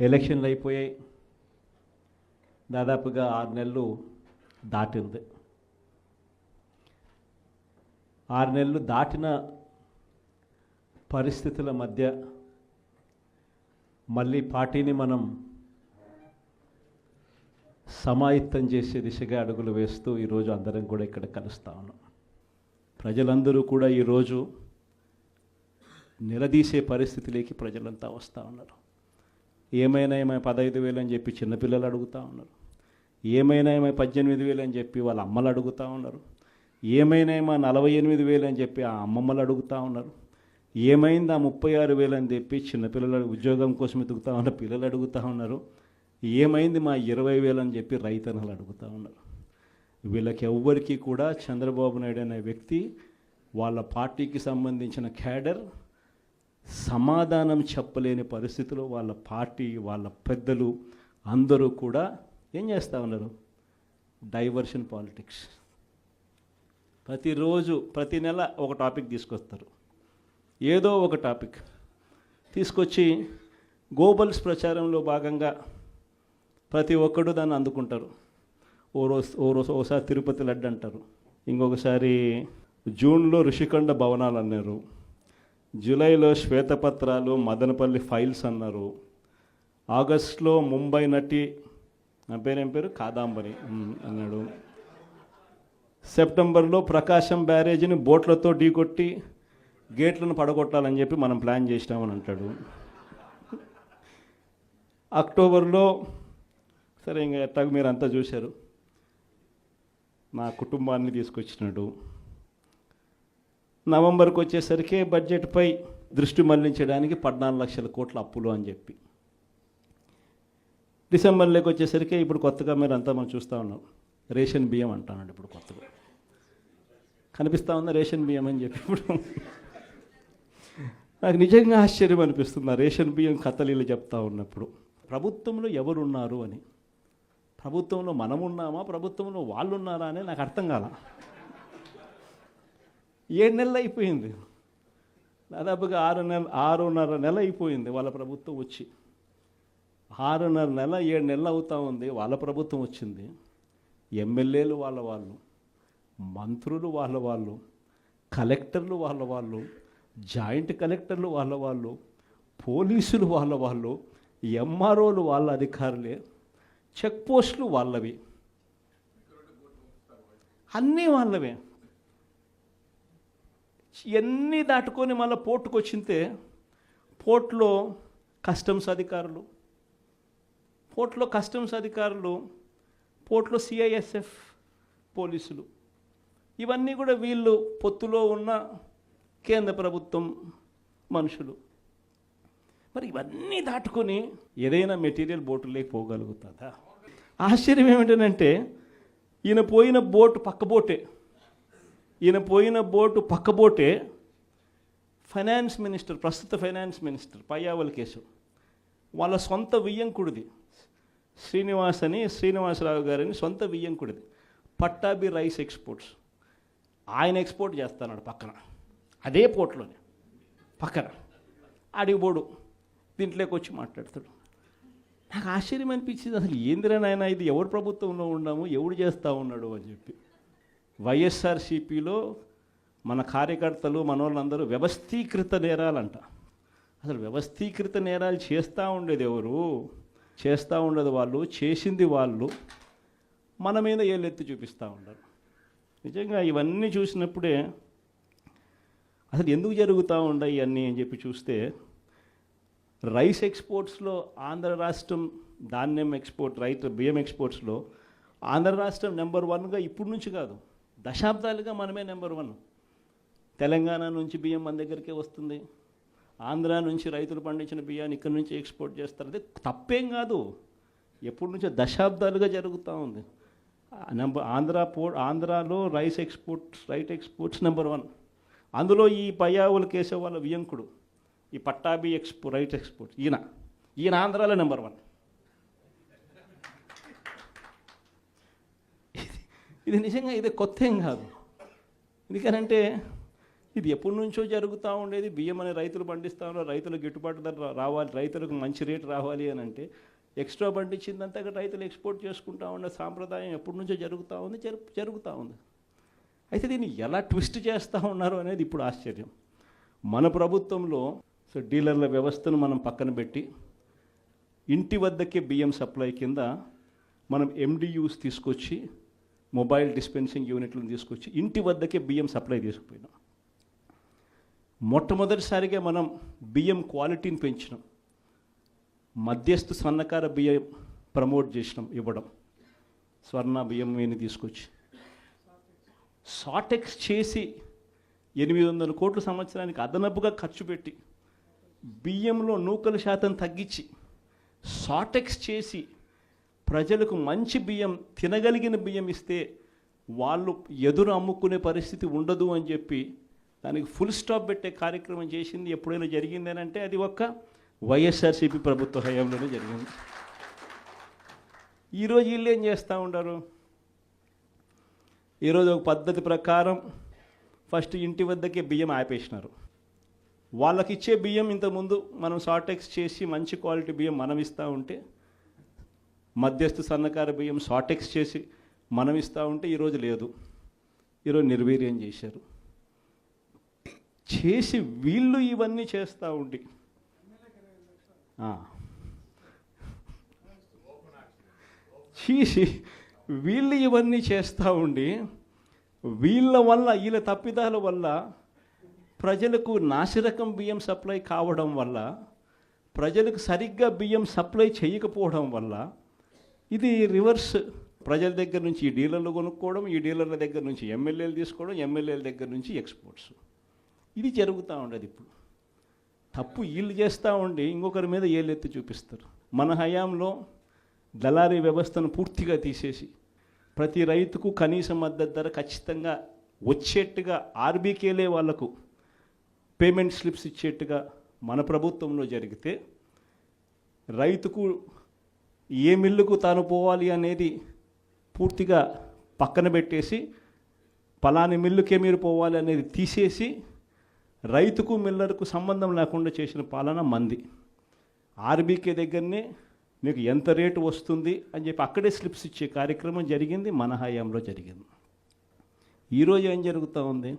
ఎలక్షన్లు అయిపోయాయి. దాదాపుగా 6 నెలలు దాటింది. 6 నెలలు దాటిన పరిస్థితుల మధ్య మళ్ళీ పార్టీని మనం సమాయత్తం చేసే దిశగా అడుగులు వేస్తూ ఈరోజు అందరం కూడా ఇక్కడ కలుస్తూ ఉన్నాం. ప్రజలందరూ కూడా ఈరోజు నిలదీసే పరిస్థితిలోకి ప్రజలంతా వస్తూ ఉన్నారు. ఏమైనా 15,000 అని చెప్పి చిన్నపిల్లలు అడుగుతూ ఉన్నారు. ఏమైనా 18,000 అని చెప్పి వాళ్ళ అమ్మలు అడుగుతూ ఉన్నారు. ఏమైనా 48,000 అని చెప్పి ఆ అమ్మమ్మలు అడుగుతూ ఉన్నారు. ఏమైంది 36,000 అని చెప్పి చిన్నపిల్లలు ఉద్యోగం కోసం ఎదుగుతూ ఉన్న పిల్లలు అడుగుతూ ఉన్నారు. ఏమైంది 20,000 అని చెప్పి రైతన్నలు అడుగుతూ ఉన్నారు. వీళ్ళకి ఎవ్వరికీ కూడా చంద్రబాబు నాయుడు అనే వ్యక్తి, వాళ్ళ పార్టీకి సంబంధించిన క్యాడర్ సమాధానం చెప్పలేని పరిస్థితిలో వాళ్ళ పార్టీ, వాళ్ళ పెద్దలు అందరూ కూడా ఏం చేస్తూ ఉన్నారు? Diversion politics. ప్రతిరోజు ప్రతి నెల ఒక టాపిక్ తీసుకొస్తారు. ఏదో ఒక టాపిక్ తీసుకొచ్చి గోబల్స్ ప్రచారంలో భాగంగా ప్రతి ఒక్కడు దాన్ని అందుకుంటారు. ఓసారి తిరుపతి లడ్డు అంటారు, ఇంకొకసారి జూన్లో ఋషికొండ భవనాలు అన్నారు, జూలైలో శ్వేతపత్రాలు మదనపల్లి ఫైల్స్ అన్నారు, ఆగస్టులో ముంబై నటి నా పేరేం పేరు కాదాంబరి అన్నాడు, సెప్టెంబర్లో ప్రకాశం బ్యారేజీని బోట్లతో ఢీకొట్టి గేట్లను పడగొట్టాలని చెప్పి మనం ప్లాన్ చేసినామని అంటాడు. అక్టోబర్లో సరే ఇంకా ఎట్టాగ మీరు అంతా చూశారు, నా కుటుంబాన్ని తీసుకొచ్చినాడు. నవంబర్కి వచ్చేసరికి బడ్జెట్పై దృష్టి మళ్లించడానికి 14 లక్షల కోట్ల అప్పులు అని చెప్పి, డిసెంబర్లోకి వచ్చేసరికి ఇప్పుడు కొత్తగా మీరు అంతా మనం చూస్తూ ఉన్నాం, రేషన్ బియ్యం అంటానండి. ఇప్పుడు కొత్తగా కనిపిస్తూ ఉందా రేషన్ బియ్యం అని చెప్పి. ఇప్పుడు నాకు నిజంగా ఆశ్చర్యం అనిపిస్తుంది ఆ రేషన్ బియ్యం కథలీలు చెప్తా ఉన్నప్పుడు. ప్రభుత్వంలో ఎవరున్నారు అని, ప్రభుత్వంలో మనమున్నామా, ప్రభుత్వంలో వాళ్ళు ఉన్నారా అని నాకు అర్థం కాల. 7 నెలలు అయిపోయింది, దాదాపుగా 6.5 నెల అయిపోయింది వాళ్ళ ప్రభుత్వం వచ్చి. 6.5 నెల 7 నెలలు అవుతూ ఉంది వాళ్ళ ప్రభుత్వం వచ్చింది. ఎమ్మెల్యేలు వాళ్ళు, మంత్రులు వాళ్ళు, కలెక్టర్లు వాళ్ళు, జాయింట్ కలెక్టర్లు వాళ్ళు, పోలీసులు వాళ్ళు, ఎంఆర్ఓలు వాళ్ళ అధికారులే, చెక్ పోస్టులు వాళ్ళవి, అన్నీ వాళ్ళవే. ఇవన్నీ దాటుకొని మళ్ళీ పోర్టుకు వచ్చింతే పోర్టులో కస్టమ్స్ అధికారులు, పోర్టులో సిఐఎస్ఎఫ్ పోలీసులు, ఇవన్నీ కూడా వీళ్ళు పొత్తులో ఉన్న కేంద్ర ప్రభుత్వం మనుషులు. మరి ఇవన్నీ దాటుకొని ఏదైనా మెటీరియల్ బోటులోకి పోగలుగుతుందా? ఆశ్చర్యం ఏమిటంటే ఈయన పోయిన బోటు పక్కబోటే ఫైనాన్స్ మినిస్టర్, ప్రస్తుత ఫైనాన్స్ మినిస్టర్ పయ్యావుల కేశవ్ వాళ్ళ సొంత వియ్యంకుడిది, శ్రీనివాసరావు గారిని సొంత వియ్యంకుడిది, పట్టాభి రైస్ ఎక్స్పోర్ట్స్. ఆయన ఎక్స్పోర్ట్ చేస్తున్నాడు పక్కన, అదే పోర్ట్లోనే పక్కన. అడిగిపోడు దీంట్లోకి వచ్చి మాట్లాడతాడు. నాకు ఆశ్చర్యం అనిపించింది, అసలు ఏందిరా నాయన ఇది, ఎవరు ప్రభుత్వంలో ఉన్నాము, ఎవడు చేస్తూ ఉన్నాడు అని చెప్పి. వైఎస్ఆర్సీపీలో మన కార్యకర్తలు మనోళ్ళందరూ వ్యవస్థీకృత నేరాలంట. అసలు వ్యవస్థీకృత నేరాలు చేస్తూ ఉండేది ఎవరు? చేస్తూ ఉండదు వాళ్ళు, చేసింది వాళ్ళు, మన మీద ఏళ్ళెత్తి చూపిస్తూ ఉండరు. నిజంగా ఇవన్నీ చూసినప్పుడే అసలు ఎందుకు జరుగుతూ ఉన్నాయి ఇవన్నీ అని చెప్పి చూస్తే, రైస్ ఎక్స్పోర్ట్స్లో ఆంధ్ర రాష్ట్రం, ధాన్యం ఎక్స్పోర్ట్, బియ్యం ఎక్స్పోర్ట్స్లో ఆంధ్ర రాష్ట్రం నెంబర్ 1గా ఇప్పుడు నుంచి కాదు, దశాబ్దాలుగా మనమే నెంబర్ 1. తెలంగాణ నుంచి బియ్యం మన దగ్గరికే వస్తుంది, ఆంధ్ర నుంచి రైతులు పండించిన బియ్యాన్ని ఇక్కడి నుంచి ఎక్స్పోర్ట్ చేస్తారు. అదే తప్పేం కాదు, ఎప్పటి నుంచో దశాబ్దాలుగా జరుగుతూ ఉంది. ఆంధ్రాలో రైట్ ఎక్స్పోర్ట్స్ నెంబర్ 1. అందులో ఈ పయ్యావుల కేశవ్ వాళ్ళ వియంకుడు, ఈ పట్టాభి రైట్ ఎక్స్పోర్ట్స్, ఈయన ఆంధ్రాలో నెంబర్ 1. ఇది నిజంగా ఇది కొత్త ఏం కాదు. ఎందుకనంటే ఇది ఎప్పటి నుంచో జరుగుతూ ఉండేది. బియ్యం అనే రైతులు పండిస్తూ ఉన్నారు, రైతులకు గిట్టుబాటు ధర రావాలి, రైతులకు మంచి రేటు రావాలి అని అంటే ఎక్స్ట్రా పండించిందంతా రైతులు ఎక్స్పోర్ట్ చేసుకుంటూ ఉండే సాంప్రదాయం ఎప్పటి నుంచో జరుగుతూ ఉంది, జరుగుతూ ఉంది. అయితే దీన్ని ఎలా ట్విస్ట్ చేస్తూ ఉన్నారు అనేది ఇప్పుడు ఆశ్చర్యం. మన ప్రభుత్వంలో డీలర్ల వ్యవస్థను మనం పక్కన పెట్టి ఇంటి వద్దకే బియ్యం సప్లై కింద మనం MDUs తీసుకొచ్చి, మొబైల్ డిస్పెన్సింగ్ యూనిట్లను తీసుకొచ్చి ఇంటి వద్దకే బియ్యం సప్లై తీసుకుపోయినాం. మొట్టమొదటిసారిగా మనం బియ్యం క్వాలిటీని పెంచినాం. మధ్యస్థు సన్నకార బియ్యం ప్రమోట్ చేసినాం, ఇవ్వడం. స్వర్ణ బియ్యం మీద తీసుకొచ్చి సాటెక్స్ చేసి 800 కోట్ల సంవత్సరానికి అదనపుగా ఖర్చు పెట్టి బియ్యంలో నూకల శాతం తగ్గించి సాటెక్స్ చేసి ప్రజలకు మంచి బియ్యం, తినగలిగిన బియ్యం ఇస్తే వాళ్ళు ఎదురు అమ్ముకునే పరిస్థితి ఉండదు అని చెప్పి దానికి ఫుల్ స్టాప్ పెట్టే కార్యక్రమం చేసింది ఎప్పుడైనా జరిగింది అంటే అది ఒక్క వైఎస్ఆర్సీపీ ప్రభుత్వ హయాంలోనే జరిగింది. ఈరోజు వీళ్ళు ఏం చేస్తూ ఉంటారు? ఈరోజు ఒక పద్ధతి ప్రకారం ఫస్ట్ ఇంటి వద్దకే బియ్యం ఆపేసినారు. వాళ్ళకి ఇచ్చే బియ్యం ఇంతకుముందు మనం సాటెక్స్ చేసి మంచి క్వాలిటీ బియ్యం మనం ఇస్తూ ఉంటే, మధ్యస్థు సన్నకార బియ్యం సాటెక్స్ చేసి మనం ఇస్తూ ఉంటే ఈరోజు లేదు. ఈరోజు నిర్వీర్యం చేశారు. చేసి వీళ్ళు ఇవన్నీ చేస్తూ ఉండి చేసి వీళ్ళు ఇవన్నీ చేస్తూ ఉండి వీళ్ళ వల్ల, వీళ్ళ తప్పిదాల వల్ల ప్రజలకు నాసిరకం బియ్యం సప్లై కావడం వల్ల, ప్రజలకు సరిగ్గా బియ్యం సప్లై చేయకపోవడం వల్ల ఇది రివర్స్. ప్రజల దగ్గర నుంచి ఈ డీలర్లు కొనుక్కోవడం, ఈ డీలర్ల దగ్గర నుంచి ఎమ్మెల్యేలు తీసుకోవడం, ఎమ్మెల్యేల దగ్గర నుంచి ఎక్స్పోర్ట్స్. ఇది జరుగుతూ ఉండదు. ఇప్పుడు తప్పు వీళ్ళు చేస్తూ ఉండి ఇంకొకరి మీద ఏలెత్తి చూపిస్తారు. మన హయాంలో దళారీ వ్యవస్థను పూర్తిగా తీసేసి ప్రతి రైతుకు కనీస మద్దతు ధర ఖచ్చితంగా వచ్చేట్టుగా ఆర్బీకేలే వాళ్లకు పేమెంట్ స్లిప్స్ ఇచ్చేట్టుగా మన ప్రభుత్వంలో జరిగితే, రైతుకు ఏ మిల్లుకు తాను పోవాలి అనేది పూర్తిగా పక్కన పెట్టేసి పలాని మిల్లుకే మీరు పోవాలి అనేది తీసేసి రైతుకు మిల్లర్కు సంబంధం లేకుండా చేసిన పాలన మంది. ఆర్బీకే దగ్గరనే మీకు ఎంత రేటు వస్తుంది అని చెప్పి అక్కడే స్లిప్స్ ఇచ్చే కార్యక్రమం జరిగింది, మన హయాంలో జరిగింది. ఈరోజు ఏం జరుగుతూ ఉంది?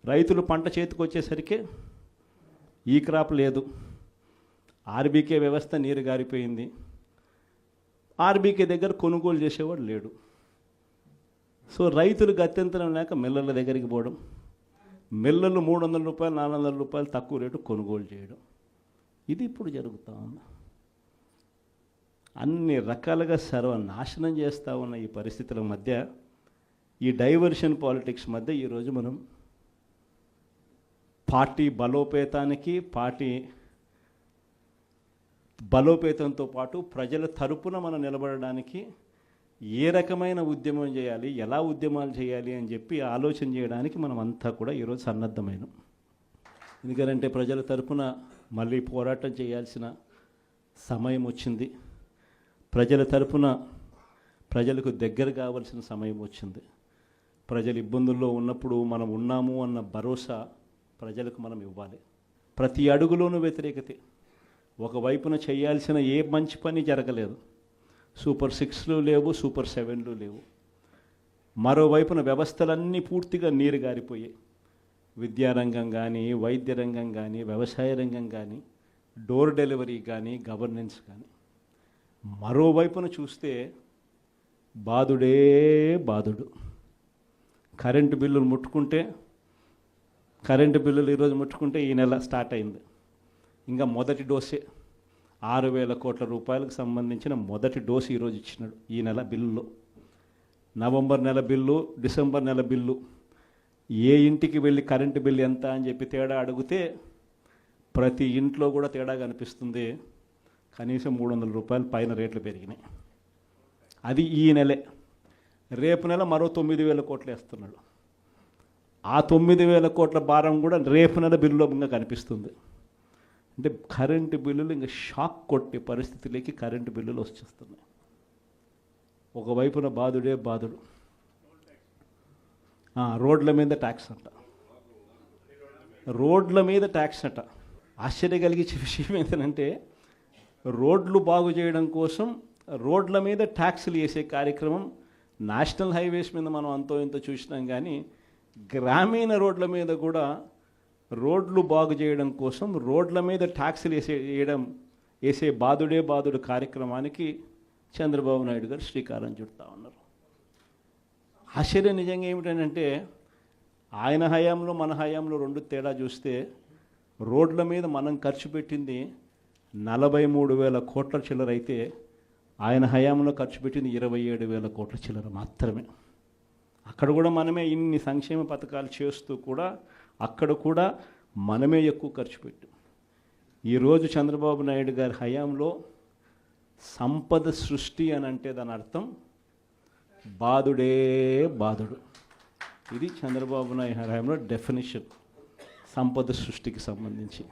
రైతులు పంట చేతికి వచ్చేసరికి ఈ క్రాప్ లేదు, ఆర్బీకే వ్యవస్థ నీరు గారిపోయింది, ఆర్బీకే దగ్గర కొనుగోలు చేసేవాడు లేడు. సో రైతులు గత్యంతరం లేక మిల్లర్ల దగ్గరికి పోవడం, మిల్లర్లు 300 రూపాయలు 400 రూపాయలు తక్కువ రేటు కొనుగోలు చేయడం, ఇది ఇప్పుడు జరుగుతూ ఉంది. అన్ని రకాలుగా సర్వనాశనం చేస్తూ ఉన్న ఈ పరిస్థితుల మధ్య, ఈ డైవర్షన్ పాలిటిక్స్ మధ్య ఈరోజు మనం పార్టీ బలోపేతంతో పాటు ప్రజల తరపున మనం నిలబడడానికి ఏ రకమైన ఉద్యమం చేయాలి, ఎలా ఉద్యమాలు చేయాలి అని చెప్పి ఆలోచన చేయడానికి మనం అంతా కూడా ఈరోజు సన్నద్ధమైనాం. ఎందుకంటే ప్రజల తరపున మళ్ళీ పోరాటం చేయాల్సిన సమయం వచ్చింది. ప్రజల తరపున ప్రజలకు దగ్గర కావాల్సిన సమయం వచ్చింది. ప్రజలు ఇబ్బందుల్లో ఉన్నప్పుడు మనం ఉన్నాము అన్న భరోసా ప్రజలకు మనం ఇవ్వాలి. ప్రతి అడుగులోనూ వ్యతిరేకతే. ఒకవైపున చేయాల్సిన ఏ మంచి పని జరగలేదు. సూపర్ 6లు లేవు, సూపర్ 7లు లేవు. మరోవైపున వ్యవస్థలన్నీ పూర్తిగా నీరు గారిపోయాయి. విద్యారంగం కానీ, వైద్య రంగం కానీ, వ్యవసాయ రంగం కానీ, డోర్ డెలివరీ కానీ, గవర్నెన్స్ కానీ. మరోవైపున చూస్తే బాధుడే బాధుడు. కరెంటు బిల్లులు ఈరోజు ముట్టుకుంటే ఈ నెల స్టార్ట్ అయింది. ఇంకా మొదటి డోసే 6,000 కోట్ల రూపాయలకు సంబంధించిన మొదటి డోసు ఈరోజు ఇచ్చినాడు ఈ నెల బిల్లులో. నవంబర్ నెల బిల్లు, డిసెంబర్ నెల బిల్లు, ఏ ఇంటికి వెళ్ళి కరెంటు బిల్లు ఎంత అని చెప్పి తేడా అడిగితే ప్రతి ఇంట్లో కూడా తేడా కనిపిస్తుంది. కనీసం 300 రూపాయలు పైన రేట్లు పెరిగినాయి. అది ఈ నెలే. రేపు నెల మరో 9,000 కోట్లు వేస్తున్నాడు. ఆ 9,000 కోట్ల భారం కూడా రేపు నెల బిల్లులో ఇంకా కనిపిస్తుంది. అంటే కరెంటు బిల్లులు ఇంకా షాక్ కొట్టే పరిస్థితిలోకి కరెంటు బిల్లులు వచ్చేస్తున్నాయి. ఒకవైపున బాధుడే బాధుడు. రోడ్ల మీద ట్యాక్స్ అంట. రోడ్ల మీద ట్యాక్స్ అట. ఆశ్చర్య కలిగించే విషయం ఏంటంటే రోడ్లు బాగు చేయడం కోసం రోడ్ల మీద ట్యాక్సులు వేసే కార్యక్రమం నేషనల్ హైవేస్ మీద మనం అంతో ఇంతో చూసినాం, కానీ గ్రామీణ రోడ్ల మీద కూడా రోడ్లు బాగు చేయడం కోసం రోడ్ల మీద ట్యాక్సులు వేసే బాదుడు కార్యక్రమానికి చంద్రబాబు నాయుడు గారు శ్రీకారం చుడతా ఉన్నారు. ఆశ్చర్యం నిజంగా ఏమిటంటే ఆయన హయాంలో మన హయాంలో రెండు తేడా చూస్తే రోడ్ల మీద మనం ఖర్చు పెట్టింది 43,000 కోట్ల చిల్లర అయితే ఆయన హయాంలో ఖర్చు పెట్టింది 27,000 కోట్ల చిల్లర మాత్రమే. అక్కడ కూడా మనమే ఇన్ని సంక్షేమ పథకాలు చేస్తూ కూడా అక్కడ కూడా మనమే ఎక్కువ ఖర్చు పెట్టాం. ఈరోజు చంద్రబాబు నాయుడు గారి హయాంలో సంపద సృష్టి అని అంటే దాని అర్థం బాదుడే బాదుడు. ఇది చంద్రబాబు నాయుడు హయాంలో డెఫినిషన్ సంపద సృష్టికి సంబంధించి.